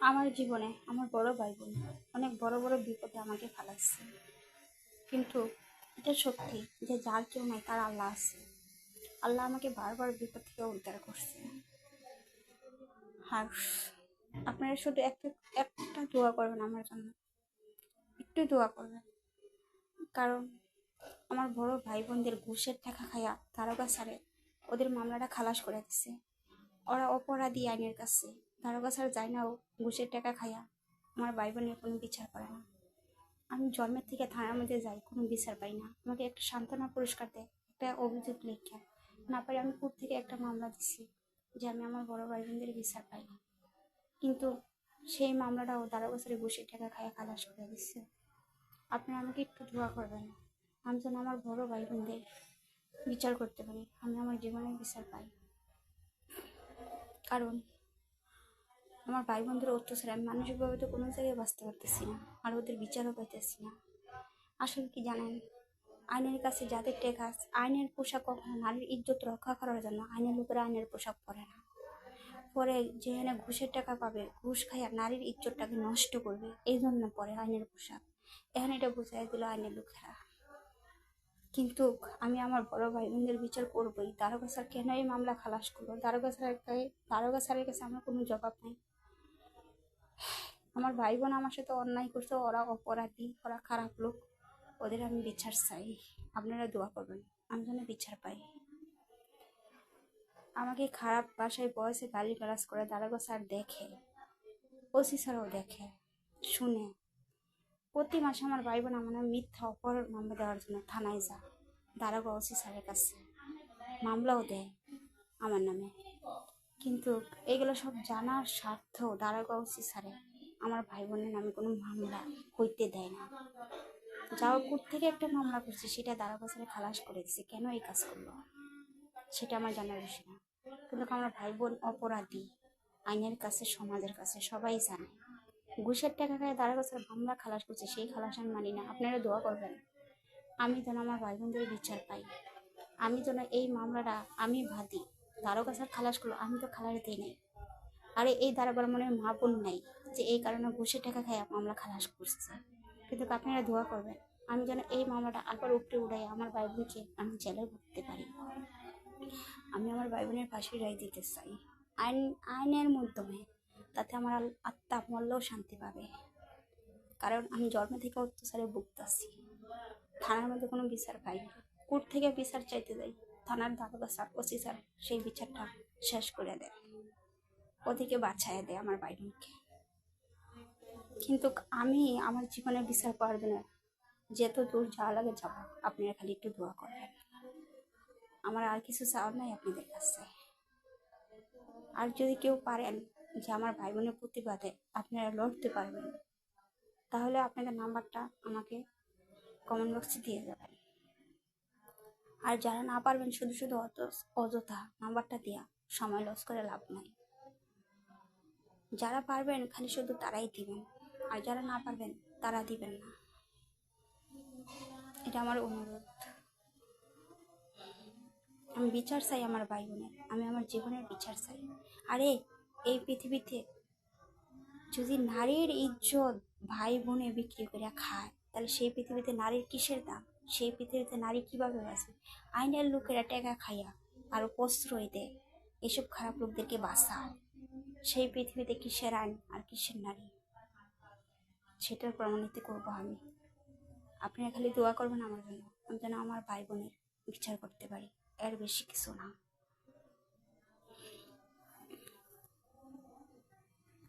আমার জীবনে আমার বড় ভাই বোন অনেক বড় বড় বিপদে আমাকে ফেলাচ্ছে, কিন্তু এটা সত্যি যে যার কেউ নাই তার আল্লাহ আছে। আল্লাহ আমাকে বারবার বিপদ থেকে উদ্ধার করছে। আর আপনারা শুধু একটা একটা দোয়া করবেন আমার জন্য, একটু দোয়া করবেন। কারণ আমার বড় ভাই বোনদের ঘুষের টাকা খাইয়া দারোগা স্যারে ওদের মামলাটা খালাস করে দিছে। ওরা অপরাধী আইনের কাছে, দারোগা স্যার যায় না, ও ঘুষের টাকা খাইয়া আমার ভাই বোনের কোনো বিচার করে না। আমি জন্মের থেকে থানার মধ্যে যাই, কোনো বিচার পাই না। আমাকে একটা সান্ত্বনা পুরস্কার দেয়, একটা অভিযোগ লেখা না পারে। আমি কোর্ট থেকে একটা মামলা দিছি যে আমি আমার বড় ভাই বোনদের বিচার পাই না, কিন্তু সেই মামলাটাও দারোগা স্যারে ঘুষের টাকা খাইয়া খালাস করে দিচ্ছে। আপনারা আমাকে একটু দোয়া করবেন, আমি যেন আমার বড় ভাই বোনদের বিচার করতে পারি, আমি আমার জীবনের বিচার পাই। কারণ আমার ভাই বোনদের অত্যাচারে আমি মানসিকভাবে তো কোনো জায়গায় বাঁচতে পারতেছি না, আর ওদের বিচারও পাইতেছি না। আসলে কি জানেন, আইনের কাছে যাদের টেকা আছে, আইনের পোশাক কখনো নারীর ইজ্জত রক্ষা করার জন্য আইনের লোকেরা আইনের পোশাক পরে না, পরে যেখানে ঘুষের টাকা পাবে, ঘুষ খাইয়া নারীর ইজ্জতটাকে নষ্ট করবে, এই জন্য পরে আইনের পোশাক। এখানে এটা বুঝাই দিল আইনের লোকেরা। কিন্তু আমি আমার বড় ভাই বোনদের বিচার করবোই। দারোগা স্যার কেন এই মামলা খালাস করবো? দারোগা স্যারের কাছে আমার কোনো জবাব নাই। আমার ভাই বোন আমার সাথে অন্যায় করছে, ওরা অপরাধী, ওরা খারাপ লোক, ওদের আমি বিচার চাই। আপনারা দোয়া করবেন আমি যেন বিচার পাই। আমাকে খারাপ ভাষায় বয়সে গালি গালাজ করে দারোগা স্যার দেখে, ওসি স্যারও দেখে শুনে। প্রতি মাসে আমার ভাই বোন আমার মিথ্যা অপরাধ মামলা দেওয়ার জন্য থানায় যা, দারোগা ওসি স্যারের কাছে মামলাও দেয় আমার নামে। কিন্তু এগুলো সব জানার স্বার্থেও দারোগা ওসি স্যারে আমার ভাই বোনের নামে কোনো মামলা হইতে দেয় না। যাও কোর্ট থেকে একটা মামলা করছে, সেটা দারোগা স্যারে খালাস করে দিছে। কেন এই কাজ করলো সেটা আমার জানার বিষয় না, কিন্তু আমার ভাই বোন অপরাধী আইনের কাছে, সমাজের কাছে সবাই জানে। ঘুষের টাকা খায় দারোগা স্যার মামলা খালাস করছে, সেই খালাস আমি মানি না। আপনারা দোয়া করবেন আমি যেন আমার ভাই বোনদের বিচার পাই, আমি যেন এই মামলাটা আমি বাদী। দারোগা স্যার খালাস করলো, আমি তো খালাস দিই নাই। আরে এই দারোগার মনে মা বোন নাই যে এই কারণে ঘুষের টাকা খায় মামলা খালাস করছে। কিন্তু আপনারা দোয়া করবেন আমি যেন এই মামলাটা আবার উপরে উঠাই আমার ভাই বোনকে আমি জেলে ভরতে পারি। আমি আমার ভাই বোনের ফাঁসির রায় দিতে চাই আইনের মাধ্যমে, তাতে আমার আত্মা মরলেও শান্তি পাবে। কারণ আমি জন্ম থেকে অত্যাচারে ভুগতেছি, থানার মধ্যে কোনো বিচার পাই না। কোর্ট থেকে বিচার চাইতে যাই, থানার দারোগা স্যার, ওসি স্যার সেই বিচারটা শেষ করে দেয়, ওদিকে বাঁচাইয়া দেয় আমার ভাই বোনকে। কিন্তু আমি আমার জীবনের বিচার পাওয়ার জন্য যত দূর যাওয়া লাগে যাব। আপনারা খালি একটু দোয়া করবেন, আমার আর কিছু চাওয়ার নাই আপনাদের কাছে। আর যদি কেউ পারেন যে আমার ভাই বোনের প্রতিবাদে আপনারা লড়তে পারবেন, তাহলে আপনাদের নাম্বারটা আমাকে কমেন্ট বক্সে দিয়ে যাবেন। আর যারা না পারবেন শুধু শুধু অযথা নাম্বারটা দেওয়া সময় লস করে লাভ নাই। যারা পারবেন খালি শুধু তারাই দিবেন, আর যারা না পারবেন তারা দিবেন না। এটা আমার অনুরোধ। আমি বিচার চাই আমার ভাই বোনের, আমি আমার জীবনের বিচার চাই। আরে এই পৃথিবীতে যদি নারীর ইজ্জত ভাই বোনে বিক্রি করে খায়, তাহলে সেই পৃথিবীতে নারীর কিসের দাম? সেই পৃথিবীতে নারী কিভাবে বাঁচে? আইনের লোকেরা টাকা খাইয়া আর প্রশ্রয় দেয় এসব খারাপ লোকদেরকে বাঁচায়। সেই পৃথিবীতে কিসের আইন আর কিসের নারী, সেটার প্রমাণিত করবো আমি। আপনারা খালি দোয়া করবেন আমার জন্য, আমি যেন আমার ভাই বোনের বিচার করতে পারি, এর বেশি কিছু না।